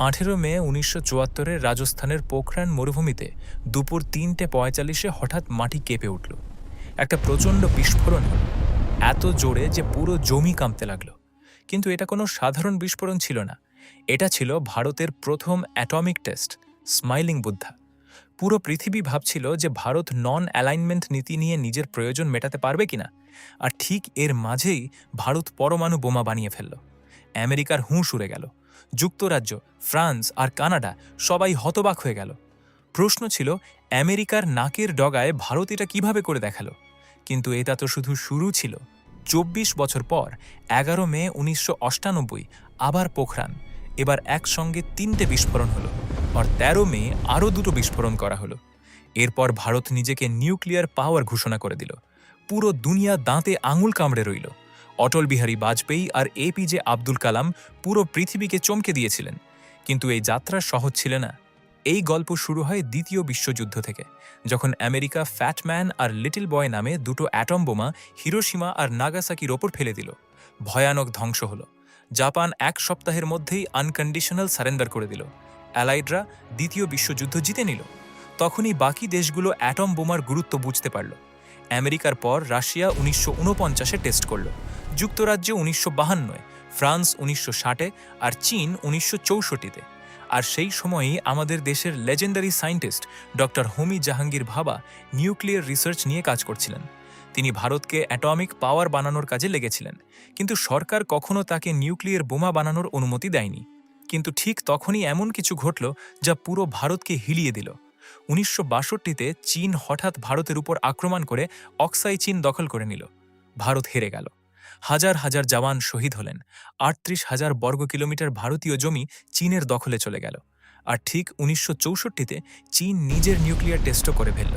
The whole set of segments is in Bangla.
মে ১৯৭৪-এ রাজস্থানের পোখরান মরুভূমিতে দুপুর ৩:৪৫-এ হঠাৎ মাটি কেঁপে উঠল। একটা প্রচণ্ড বিস্ফোরণ হল, এত জোরে যে পুরো জমি কাঁপতে লাগল। কিন্তু এটা কোনো সাধারণ বিস্ফোরণ ছিল না, এটা ছিল ভারতের প্রথম অ্যাটমিক টেস্ট, স্মাইলিং বুদ্ধা। পুরো পৃথিবী ভাবছিল যে ভারত নন অ্যালাইনমেন্ট নীতি নিয়ে নিজের প্রয়োজন মেটাতে পারবে কিনা, আর ঠিক এর মাঝেই ভারত পরমাণু বোমা বানিয়ে ফেলল। আমেরিকার হুঁশ উড়ে গেল। যুক্তরাজ্য, ফ্রান্স আর কানাডা সবাই হতবাক হয়ে গেল। প্রশ্ন ছিল, আমেরিকার নাকের ডগায় ভারত এটা কিভাবে করে দেখালো? কিন্তু এটা তো শুধু শুরু ছিল। ২৪ বছর পর ১১ মে ১৯৯৮ আবার পোখরান, এবার একসঙ্গে ৩টে বিস্ফোরণ হলো, আর ১৩ মে আরও ২টো বিস্ফোরণ করা হলো। এরপর ভারত নিজেকে নিউক্লিয়ার পাওয়ার ঘোষণা করে দিল। পুরো দুনিয়া দাঁতে আঙুল কামড়ে রইল। অটল বিহারী বাজপেয়ী আর এপিজে আব্দুল কালাম পুরো পৃথিবীকে চমকে দিয়েছিলেন। কিন্তু এই যাত্রা সহজ ছিল না। এই গল্প শুরু হয় দ্বিতীয় বিশ্বযুদ্ধ থেকে, যখন আমেরিকা ফ্যাটম্যান আর লিটল বয় নামে দুটো অ্যাটম বোমা হিরোশিমা আর নাগাসাকির ওপর ফেলে দিল। ভয়ানক ধ্বংস হলো। জাপান ১ সপ্তাহের মধ্যেই আনকন্ডিশনাল সারেন্ডার করে দিল। অ্যালাইডরা দ্বিতীয় বিশ্বযুদ্ধ জিতে নিল। তখনই বাকি দেশগুলো অ্যাটম বোমার গুরুত্ব বুঝতে পারল। আমেরিকার পর রাশিয়া ১৯৪৯-এ টেস্ট করল, যুক্তরাজ্য ১৯৫২-এ, ফ্রান্স ১৯৬০-এ আর চীন ১৯৬৪-তে। আর সেই সময়েই আমাদের দেশের লেজেন্ডারি সায়েন্টিস্ট ডক্টর হোমি জাহাঙ্গীর ভাবা নিউক্লিয়ার রিসার্চ নিয়ে কাজ করছিলেন। তিনি ভারতকে অ্যাটমিক পাওয়ার বানানোর কাজে লেগেছিলেন, কিন্তু সরকার কখনো তাকে নিউক্লিয়ার বোমা বানানোর অনুমতি দেয়নি। কিন্তু ঠিক তখনই এমন কিছু ঘটল যা পুরো ভারতকে হিলিয়ে দিল। ১৯৬২-তে চীন হঠাৎ ভারতের উপর আক্রমণ করে অক্সাই চীন দখল করে নিল। ভারত হেরে গেল। হাজার হাজার জওয়ান শহীদ হলেন। ৩৮,০০০ বর্গ কিলোমিটার ভারতীয় জমি চীনের দখলে চলে গেল। আর ঠিক ১৯৬৪-তে চীন নিজের নিউক্লিয়ার টেস্টও করে ফেলল।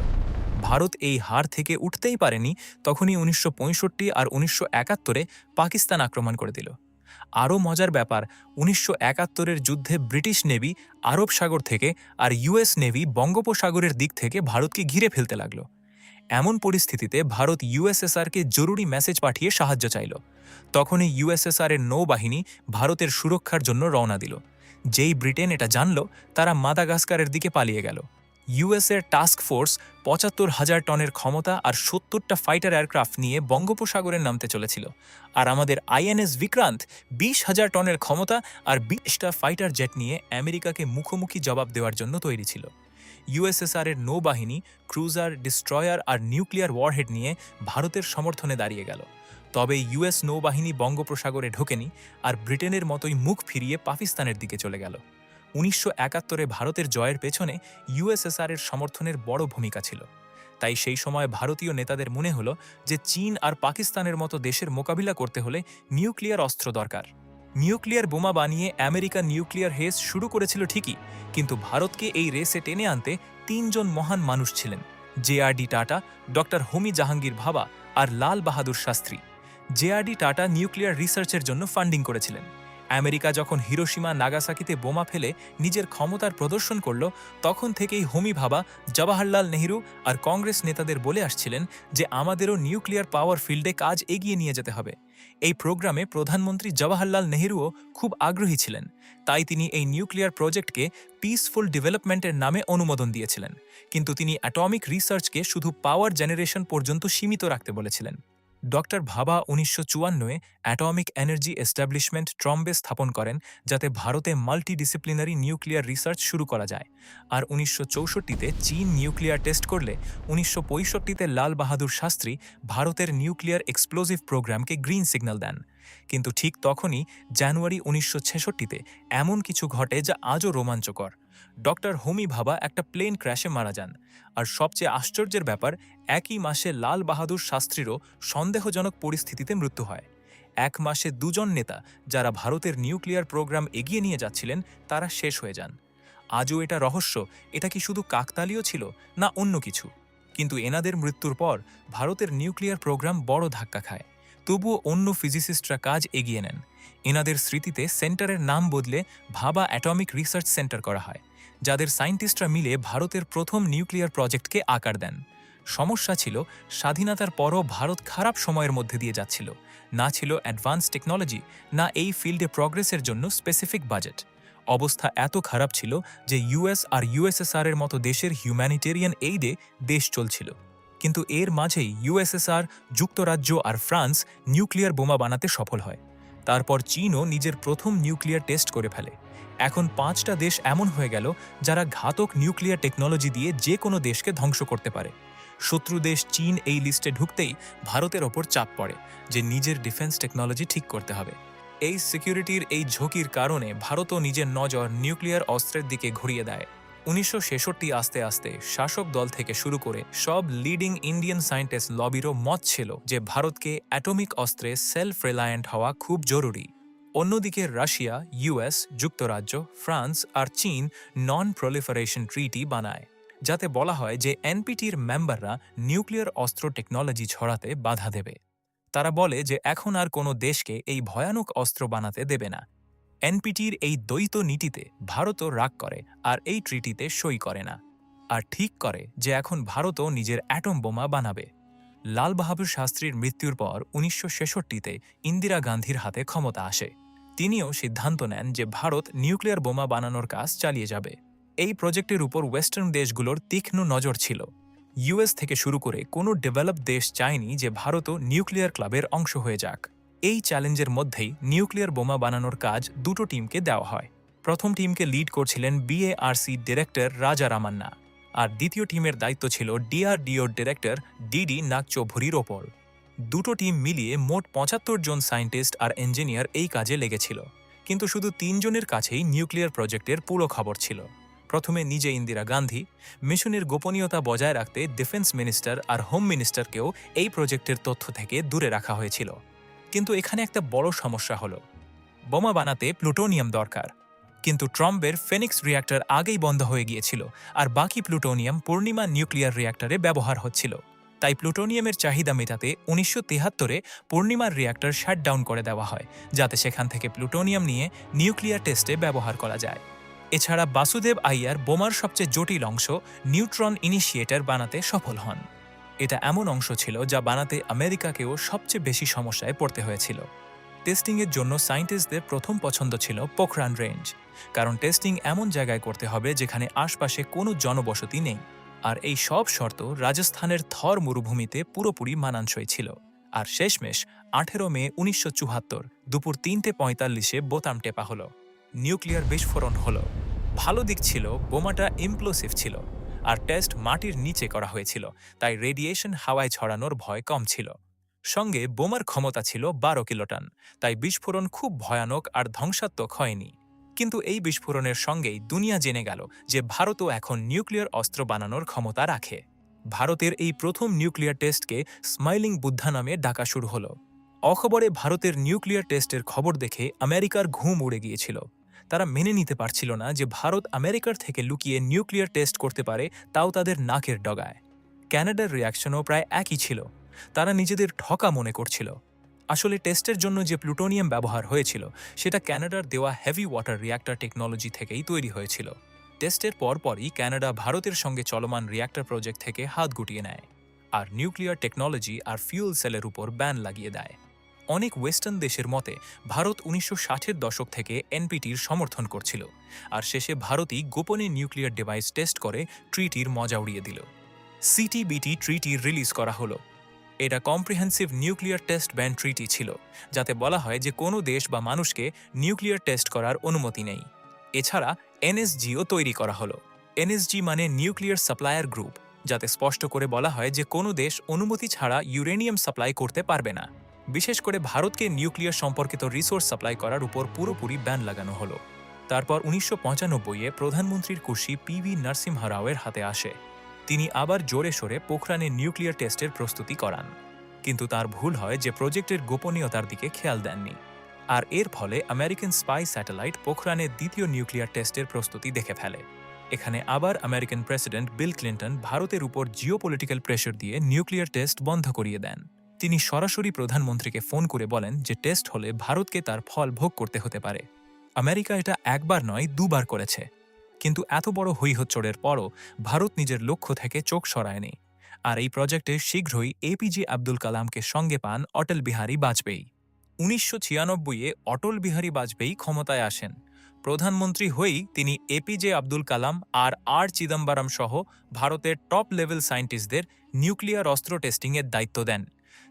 ভারত এই হার থেকে উঠতেই পারেনি। তখনই ১৯৬৫ আর ১৯৭১-এ পাকিস্তান আক্রমণ করে দিল। আরও মজার ব্যাপার, ১৯৭১-এর যুদ্ধে ব্রিটিশ নেভি আরব সাগর থেকে আর ইউএস নেভি বঙ্গোপসাগরের দিক থেকে ভারতকে ঘিরে ফেলতে লাগল। এমন পরিস্থিতিতে ভারত ইউএসএসআরকে জরুরি মেসেজ পাঠিয়ে সাহায্য চাইল। তখনই ইউএসএসআরের নৌবাহিনী ভারতের সুরক্ষার জন্য রওনা দিল। যেই ব্রিটেন এটা জানল, তারা মাদাগাস্কারের দিকে পালিয়ে গেল। ইউএসের টাস্ক ফোর্স ৭৫,০০০ টনের ক্ষমতা আর ৭০টা ফাইটার এয়ারক্রাফট নিয়ে বঙ্গোপসাগরে নামতে চলেছিল। আর আমাদের আইএনএস বিক্রান্ত ২০,০০০ টনের ক্ষমতা আর ২০টা ফাইটার জেট নিয়ে আমেরিকাকে মুখোমুখি জবাব দেওয়ার জন্য তৈরি ছিল। ইউএসএসআরের নৌবাহিনী ক্রুজার, ডিস্ট্রয়ার আর নিউক্লিয়ার ওয়ারহেড নিয়ে ভারতের সমর্থনে দাঁড়িয়ে গেল। তবে ইউএস নৌবাহিনী বঙ্গোপসাগরে ঢোকেনি, আর ব্রিটেনের মতোই মুখ ফিরিয়ে পাকিস্তানের দিকে চলে গেল। ১৯৭১-এ ভারতের জয়ের পেছনে ইউএসএসআরের সমর্থনের বড় ভূমিকা ছিল। তাই সেই সময় ভারতীয় নেতাদের মনে হলো যে চীন আর পাকিস্তানের মতো দেশের মোকাবিলা করতে হলে নিউক্লিয়ার অস্ত্র দরকার। নিউক্লিয়ার বোমা বানিয়ে আমেরিকা নিউক্লিয়ার রেস শুরু করেছিল ঠিকই, কিন্তু ভারতকে এই রেসে টেনে আনতে ৩জন মহান মানুষ ছিলেন: জেআরডি টাটা, ডক্টর হোমি জাহাঙ্গীর ভাবা আর Lal Bahadur Shastri. JRD tata nuclear রিসার্চের জন্য ফান্ডিং করেছিলেন। আমেরিকা যখন হিরোশিমা, নাগাসাকিতে বোমা ফেলে নিজের ক্ষমতার প্রদর্শন করল, তখন থেকেই হোমি ভাবা জওয়াহরলাল নেহরু আর কংগ্রেস নেতাদের বলে আসছিলেন যে আমাদেরও নিউক্লিয়ার পাওয়ার ফিল্ডে কাজ এগিয়ে নিয়ে যেতে হবে। এই প্রোগ্রামে প্রধানমন্ত্রী জওয়াহরলাল নেহরুও খুব আগ্রহী ছিলেন। তাই তিনি এই নিউক্লিয়ার প্রজেক্টকে পিসফুল ডেভেলপমেন্টের নামে অনুমোদন দিয়েছিলেন। কিন্তু তিনি অ্যাটমিক রিসার্চকে শুধু পাওয়ার জেনারেশন পর্যন্ত সীমিত রাখতে বলেছিলেন। ডক্টর ভাবা ১৯৫৪-এ অ্যাটমিক এনার্জি এস্টাবলিশমেন্ট ট্রম্বে স্থাপন করেন, যাতে ভারতে মাল্টিডিসিপ্লিনারি নিউক্লিয়ার রিসার্চ শুরু করা যায়। আর ১৯৬৪-তে চীন নিউক্লিয়ার টেস্ট করলে ১৯৬৫-তে লাল বাহাদুর শাস্ত্রী ভারতের নিউক্লিয়ার এক্সপ্লোজিভ প্রোগ্রামকে গ্রিন সিগন্যাল দেন। কিন্তু ঠিক তখনই জানুয়ারি ১৯৬৬-তে এমন কিছু ঘটে যা আজও রোমাঞ্চকর। ডক্টর হোমি ভাবা একটা প্লেন ক্র্যাশে মারা যান। আর সবচেয়ে আশ্চর্যের ব্যাপার, একই মাসে লাল বাহাদুর শাস্ত্রীরও সন্দেহজনক পরিস্থিতিতে মৃত্যু হয়। ১ মাসে ২জন নেতা যারা ভারতের নিউক্লিয়ার প্রোগ্রাম এগিয়ে নিয়ে যাচ্ছিলেন, তারা শেষ হয়ে যান। আজও এটা রহস্য, এটা কি শুধু কাকতালীয় ছিল না অন্য কিছু? কিন্তু এনাদের মৃত্যুর পর ভারতের নিউক্লিয়ার প্রোগ্রাম বড় ধাক্কা খায়। তবুও অন্য ফিজিসিস্টরা কাজ এগিয়ে নেন। এনাদের স্মৃতিতে সেন্টারের নাম বদলে ভাবা অ্যাটমিক রিসার্চ সেন্টার করা হয়, যাদের সায়েন্টিস্টরা মিলে ভারতের প্রথম নিউক্লিয়ার প্রজেক্টকে আকার দেন। সমস্যা ছিল, স্বাধীনতার পরও ভারত খারাপ সময়ের মধ্যে দিয়ে যাচ্ছিল। না ছিল অ্যাডভান্স টেকনোলজি, না এই ফিল্ডে প্রগ্রেসের জন্য স্পেসিফিক বাজেট। অবস্থা এত খারাপ ছিল যে ইউএস আর ইউএসএসআর এর মতো দেশের হিউম্যানিটেরিয়ান এইডে দেশ চলছিল। কিন্তু এর মাঝেই ইউএসএসআর, যুক্তরাজ্য আর ফ্রান্স নিউক্লিয়ার বোমা বানাতে সফল হয়। তারপর চীনও নিজের প্রথম নিউক্লিয়ার টেস্ট করে ফেলে। এখন 5টা দেশ এমন হয়ে গেল যারা ঘাতক নিউক্লিয়ার টেকনোলজি দিয়ে যে কোনো দেশকে ধ্বংস করতে পারে। শত্রু দেশ চীন এই লিস্টে ঢুকতেই ভারতের ওপর চাপ পড়ে যে নিজের ডিফেন্স টেকনোলজি ঠিক করতে হবে। এই সিকিউরিটির এই ঝুঁকির কারণে ভারতও নিজের নজর নিউক্লিয়ার অস্ত্রের দিকে ঘুরিয়ে দেয়। 1966 আস্তে আস্তে শাসক দল থেকে শুরু করে সব লিডিং ইন্ডিয়ান সায়েন্টিস্ট লবিরও মত ছিল যে ভারতকে অ্যাটমিক অস্ত্রে সেলফ রিলায়েন্ট হওয়া খুব জরুরি। অন্যদিকে রাশিয়া, ইউএস, যুক্তরাজ্য, ফ্রান্স আর চীন নন প্রলিফারেশন ট্রিটি বানায়, যাতে বলা হয় যে এনপিটির মেম্বাররা নিউক্লিয়ার অস্ত্র টেকনোলজি ছড়াতে বাধা দেবে। তারা বলে যে এখন আর কোনো দেশকে এই ভয়ানক অস্ত্র বানাতে দেবে না। এনপিটির এই দ্বৈত নীতিতে ভারতও রাগ করে আর এই ট্রিটিতে সই করে না, আর ঠিক করে যে এখন ভারতও নিজের অ্যাটম বোমা বানাবে। লাল বাহাদুর শাস্ত্রীর মৃত্যুর পর 1966-তে ইন্দিরা গান্ধীর হাতে ক্ষমতা আসে। তিনিও সিদ্ধান্ত নেন যে ভারত নিউক্লিয়ার বোমা বানানোর কাজ চালিয়ে যাবে। এই প্রজেক্টের উপর ওয়েস্টার্ন দেশগুলোর তীক্ষ্ণ নজর ছিল। ইউএস থেকে শুরু করে কোনো ডেভেলপ দেশ চায়নি যে ভারতও নিউক্লিয়ার ক্লাবের অংশ হয়ে যাক। এই চ্যালেঞ্জের মধ্যেই নিউক্লিয়ার বোমা বানানোর কাজ দুটো টিমকে দেওয়া হয়। প্রথম টিমকে লিড করছিলেন বিএআরসি ডিরেক্টর রাজা রামান্না, আর দ্বিতীয় টিমের দায়িত্ব ছিল ডিআরডিওর ডিরেক্টর ডিডি নাগচৌধুরীর ওপর। দুটো টিম মিলিয়ে মোট 75 জন সায়েন্টিস্ট আর ইঞ্জিনিয়ার এই কাজে লেগেছিল। কিন্তু শুধু 3 জনের কাছেই নিউক্লিয়ার প্রজেক্টের পুরো খবর ছিল। প্রথমে নিজে ইন্দিরা গান্ধী, মিশনের গোপনীয়তা বজায় রাখতে ডিফেন্স মিনিস্টার আর হোম মিনিস্টারকেও এই প্রজেক্টের তথ্য থেকে দূরে রাখা হয়েছিল। কিন্তু এখানে একটা বড় সমস্যা হলো, বোমা বানাতে প্লুটোনিয়াম দরকার। কিন্তু ট্রাম্পের ফেনিক্স রিঅ্যাক্টর আগেই বন্ধ হয়ে গিয়েছিল, আর বাকি প্লুটোনিয়াম পূর্ণিমা নিউক্লিয়ার রিঅ্যাক্টরে ব্যবহার হচ্ছিল। তাই প্লুটোনিয়ামের চাহিদা মেটাতে 1973-এ পূর্ণিমার রিঅ্যাক্টর শাটডাউন করে দেওয়া হয়, যাতে সেখান থেকে প্লুটোনিয়াম নিয়ে নিউক্লিয়ার টেস্টে ব্যবহার করা যায়। এছাড়া বাসুদেব আইয়ার বোমার সবচেয়ে জটিল অংশ নিউট্রন ইনিশিয়েটর বানাতে সফল হন। এটা এমন অংশ ছিল যা বানাতে আমেরিকাকেও সবচেয়ে বেশি সমস্যায় পড়তে হয়েছিল। টেস্টিংয়ের জন্য সায়েন্টিস্টদের প্রথম পছন্দ ছিল পোখরান রেঞ্জ, কারণ টেস্টিং এমন জায়গায় করতে হবে যেখানে আশপাশে কোনো জনবসতি নেই। আর এই সব শর্ত রাজস্থানের থর মরুভূমিতে পুরোপুরি মানানসই ছিল। আর শেষমেশ 18 মে 1974 দুপুর 3:45-এ বোতাম টেপা হলো। নিউক্লিয়ার বিস্ফোরণ হলো। ভালো দিক ছিল, বোমাটা ইমপ্লোসিভ ছিল, আর টেস্ট মাটির নিচে করা হয়েছিল, তাই রেডিয়েশন হাওয়ায় ছড়ানোর ভয় কম ছিল। সঙ্গে বোমার ক্ষমতা ছিল 12 কিলোটন, তাই বিস্ফোরণ খুব ভয়ানক আর ধ্বংসাত্মক হয়নি। কিন্তু এই বিস্ফোরণের সঙ্গেই দুনিয়া জেনে গেল যে ভারতও এখন নিউক্লিয়ার অস্ত্র বানানোর ক্ষমতা রাখে। ভারতের এই প্রথম নিউক্লিয়ার টেস্টকে স্মাইলিং বুদ্ধা নামে ডাকা শুরু হলো। অখবরে ভারতের নিউক্লিয়ার টেস্টের খবর দেখে আমেরিকার ঘুম উড়ে গিয়েছিল। তারা মেনে নিতে পারছিল না যে ভারত আমেরিকার থেকে লুকিয়ে নিউক্লিয়ার টেস্ট করতে পারে, তাও তাদের নাকের ডগায়। কানাডার রিয়াকশনও প্রায় একই ছিল। তারা নিজেদের ঠকা মনে করছিল। আসলে টেস্টের জন্য যে প্লুটোনিয়াম ব্যবহার হয়েছিল সেটা কানাডার দেওয়া হেভি ওয়াটার রিঅ্যাক্টর টেকনোলজি থেকেই তৈরি হয়েছিল। টেস্টের পরপরই কানাডা ভারতের সঙ্গে চলমান রিঅ্যাক্টর প্রজেক্ট থেকে হাত গুটিয়ে নেয়, আর নিউক্লিয়ার টেকনোলজি আর ফিউল সেলের উপর ব্যান লাগিয়ে দেয়। অনেক ওয়েস্টার্ন দেশের মতে ভারত 1960-এর দশক থেকে এনপিটির সমর্থন করছিল, আর শেষে ভারতই গোপনে নিউক্লিয়ার ডিভাইস টেস্ট করে ট্রিটির মজা উড়িয়ে দিল। সিটিবিটি ট্রিটি রিলিজ করা হলো। এটা comprehensive nuclear test ban treaty ছিল, যাতে বলা হয় যে কোনো দেশ বা মানুষকে নিউক্লিয়ার টেস্ট করার অনুমতি নেই। এছাড়া এনএসজিও তৈরি করা হলো। এনএসজি মানে নিউক্লিয়ার সাপ্লায়ার গ্রুপ, যাতে স্পষ্ট করে বলা হয় যে কোনো দেশ অনুমতি ছাড়া ইউরেনিয়াম সাপ্লাই করতে পারবে না। বিশেষ করে ভারতকে নিউক্লিয়ার সম্পর্কিত রিসোর্স সাপ্লাই করার উপর পুরোপুরি ব্যান লাগানো হলো। তারপর 1995-এ প্রধানমন্ত্রীর কুর্সি পিভি নরসিমহা রাওয়ের হাতে আসে। তিনি আবার জোরে সোরে পোখরানের নিউক্লিয়ার টেস্টের প্রস্তুতি করান। কিন্তু তার ভুল হয় যে প্রজেক্টের গোপনীয়তার দিকে খেয়াল দেননি, আর এর ফলে আমেরিকান স্পাই স্যাটেলাইট পোখরানের দ্বিতীয় নিউক্লিয়ার টেস্টের প্রস্তুতি দেখে ফেলে। এখানে আবার আমেরিকান প্রেসিডেন্ট বিল ক্লিন্টন ভারতের উপর জিওপলিটিক্যাল প্রেশার দিয়ে নিউক্লিয়ার টেস্ট বন্ধ করিয়ে দেন। তিনি সরাসরি প্রধানমন্ত্রীকে ফোন করে বলেন যে টেস্ট হলে ভারতকে তার ফল ভোগ করতে হতে পারে। আমেরিকা এটা একবার নয়, দুবার করেছে। কিন্তু এত বড় হইহচ্চড়ের পরও ভারত নিজের লক্ষ্য থেকে চোখ সরায়নি, আর এই প্রজেক্টে শীঘ্রই এপিজে আব্দুল কালামকে সঙ্গে পান অটল বিহারী বাজপেয়ী। 1996-এ অটল বিহারী বাজপেয়ী ক্ষমতায় আসেন। প্রধানমন্ত্রী হয়েই তিনি এপিজে আব্দুল কালাম আর চিদম্বরম সহ ভারতের টপ লেভেল সায়েন্টিস্টদের নিউক্লিয়ার অস্ত্র টেস্টিংয়ের দায়িত্ব দেন।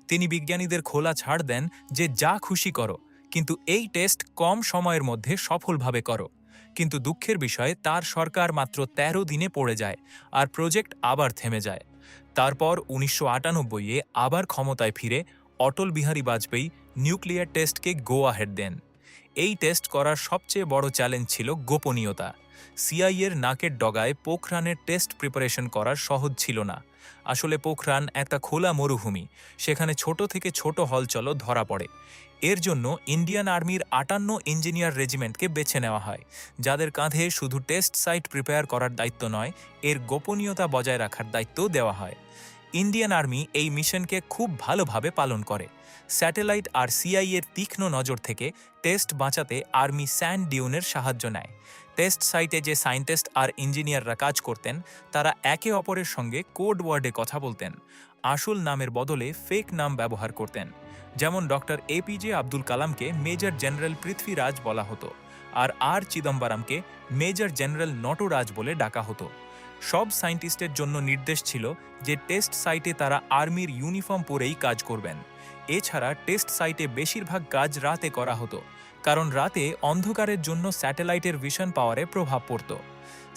তিনি বিজ্ঞানীদের খোলা ছাড় দেন যে যা খুশি করো, কিন্তু এই টেস্ট কম সময়ের মধ্যে সফলভাবে করো। কিন্তু দুঃখের বিষয়, তার সরকার মাত্র ১৩ দিনে পড়ে যায় আর প্রজেক্ট আবার থেমে যায়। তারপর ১৯৯৮-এ আবার ক্ষমতায় ফিরে অটল বিহারী বাজপেয়ী নিউক্লিয়ার টেস্টকে গো আহেড দেন। এই টেস্ট করার সবচেয়ে বড় চ্যালেঞ্জ ছিল গোপনীয়তা। সিআইএর নাকের ডগায় পোখরানের টেস্ট প্রিপারেশন করার সহজ ছিল না। আসলে পোখরান একটা খোলা মরুভূমি, সেখানে ছোট থেকে ছোট হলচলও ধরা পড়ে। এর জন্য ইন্ডিয়ান আর্মির ৫৮ ইঞ্জিনিয়ার রেজিমেন্টকে বেছে নেওয়া হয়, যাদের কাঁধে শুধু টেস্ট সাইট প্রিপেয়ার করার দায়িত্ব নয়, এর গোপনীয়তা বজায় রাখার দায়িত্বও দেওয়া হয়। ইন্ডিয়ান আর্মি এই মিশনকে খুব ভালোভাবে পালন করে। স্যাটেলাইট আর সিআইএর তীক্ষ্ণ নজর থেকে টেস্ট বাঁচাতে আর্মি স্যান্ড ডিউনের সাহায্য নেয়। টেস্ট সাইটে যে সায়েন্টিস্ট আর ইঞ্জিনিয়াররা কাজ করতেন, তারা একে অপরের সঙ্গে কোড ওয়ার্ডে কথা বলতেন, আসল নামের বদলে ফেক নাম ব্যবহার করতেন। যেমন ডক্টর এপিজে আব্দুল কালামকে মেজর জেনারেল পৃথ্বীরাজ বলা হতো, আর চিদম্বরমকে মেজর জেনারেল নটরাজ বলে ডাকা হতো। সব সায়েন্টিস্টের জন্য নির্দেশ ছিল যে টেস্ট সাইটে তারা আর্মির ইউনিফর্ম পরেই কাজ করবেন। এছাড়া টেস্ট সাইটে বেশিরভাগ কাজ রাতে করা হতো, কারণ রাতে অন্ধকারের জন্য স্যাটেলাইটের ভিশন পাওয়ারে প্রভাব পড়ত।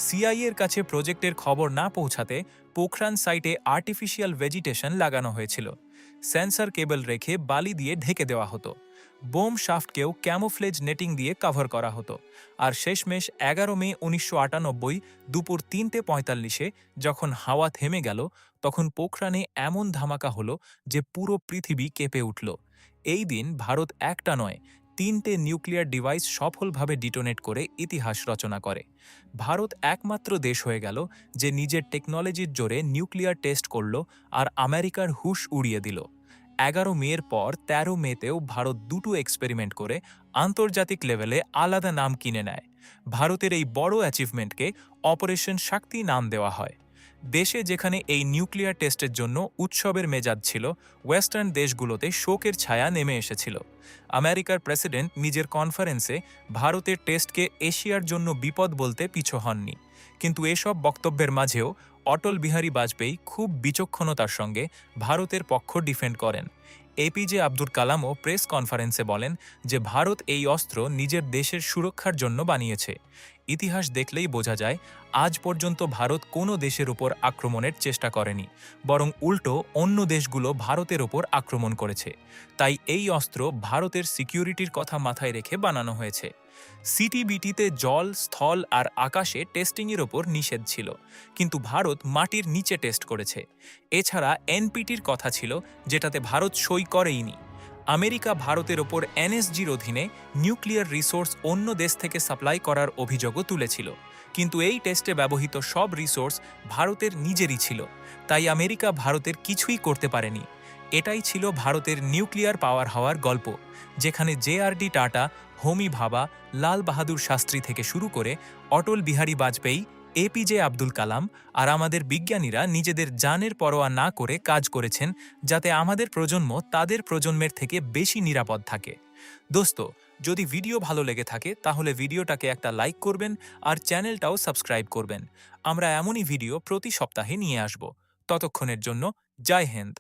সিআইএর কাছে প্রজেক্টের খবর না পৌঁছাতে পোখরান সাইটে আর্টিফিশিয়াল ভেজিটেশন লাগানো হয়েছিল। সেন্সর কেবল রেখে বালি দিয়ে ঢেকে দেওয়া হতো। বোম শাফটকেও ক্যামোফ্লেজ নেটিং দিয়ে কভার করা হতো। আর শেষমেশ ১১ মে ১৯৯৮ দুপুর ৩:৪৫-এ যখন হাওয়া থেমে গেল, তখন পোখরানে এমন ধামাকা হলো যে পুরো পৃথিবী কেঁপে উঠল। এই দিন ভারত একটা নয়, ৩টে নিউক্লিয়ার ডিভাইস সফলভাবে ডিটোনেট করে ইতিহাস রচনা করে। ভারত একমাত্র দেশ হয়ে গেল যে নিজের টেকনোলজির জোরে নিউক্লিয়ার টেস্ট করল আর আমেরিকার হুশ উড়িয়ে দিল। ১১ মের পর ১৩ মেতেও ভারত দুটো এক্সপেরিমেন্ট করে আন্তর্জাতিক লেভেলে আলাদা নাম কিনে নেয়। ভারতের এই বড় অ্যাচিভমেন্টকে অপারেশন শক্তি নাম দেওয়া হয়। দেশে যেখানে এই নিউক্লিয়ার টেস্টের জন্য উৎসবের মেজাজ ছিল, ওয়েস্টার্ন দেশগুলোতে শোকের ছায়া নেমে এসেছিল। আমেরিকার প্রেসিডেন্ট নিজের কনফারেন্সে ভারতের টেস্টকে এশিয়ার জন্য বিপদ বলতে পিছু হননি। কিন্তু এসব বক্তব্যের মাঝেও অটল বিহারী বাজপেয়ী খুব বিচক্ষণতার সঙ্গে ভারতের পক্ষ ডিফেন্ড করেন। এপিজে আব্দুল কালামও প্রেস কনফারেন্সে বলেন যে ভারত এই অস্ত্র নিজের দেশের সুরক্ষার জন্য বানিয়েছে। ইতিহাস দেখলেই বোঝা যায়, আজ পর্যন্ত ভারত কোনো দেশের উপর আক্রমণের চেষ্টা করেনি, বরং উল্টো অন্য দেশগুলো ভারতের ওপর আক্রমণ করেছে। তাই এই অস্ত্র ভারতের সিকিউরিটির কথা মাথায় রেখে বানানো হয়েছে। সিটিবিটিতে জল, স্থল আর আকাশে টেস্টিংয়ের ওপর নিষেধ ছিল, কিন্তু ভারত মাটির নিচে টেস্ট করেছে। এছাড়া এনপিটির কথা ছিল, যেটাতে ভারত সই করেইনি। আমেরিকা ভারতের ওপর এনএসজির অধীনে নিউক্লিয়ার রিসোর্স অন্য দেশ থেকে সাপ্লাই করার অভিযোগও তুলেছিল, কিন্তু এই টেস্টে ব্যবহৃত সব রিসোর্স ভারতের নিজেরই ছিল। তাই আমেরিকা ভারতের কিছুই করতে পারেনি। এটাই ছিল ভারতের নিউক্লিয়ার পাওয়ার হওয়ার গল্প, যেখানে জেআরডি টাটা, হোমি ভাবা, লাল বাহাদুর শাস্ত্রী থেকে শুরু করে অটল বিহারী বাজপেয়ী, এপিজে আব্দুল কালাম আর আমাদের বিজ্ঞানীরা নিজেদের জানের পরোয়া না করে কাজ করেছেন, যাতে আমাদের প্রজন্ম তাদের প্রজন্মের থেকে বেশি নিরাপদ থাকে। দোস্ত, যদি ভিডিও ভালো লেগে থাকে তাহলে ভিডিওটাকে একটা লাইক করবেন আর চ্যানেলটাও সাবস্ক্রাইব করবেন। আমরা এমনই ভিডিও প্রতি সপ্তাহে নিয়ে আসব। ততক্ষণের জন্য জয় হিন্দ।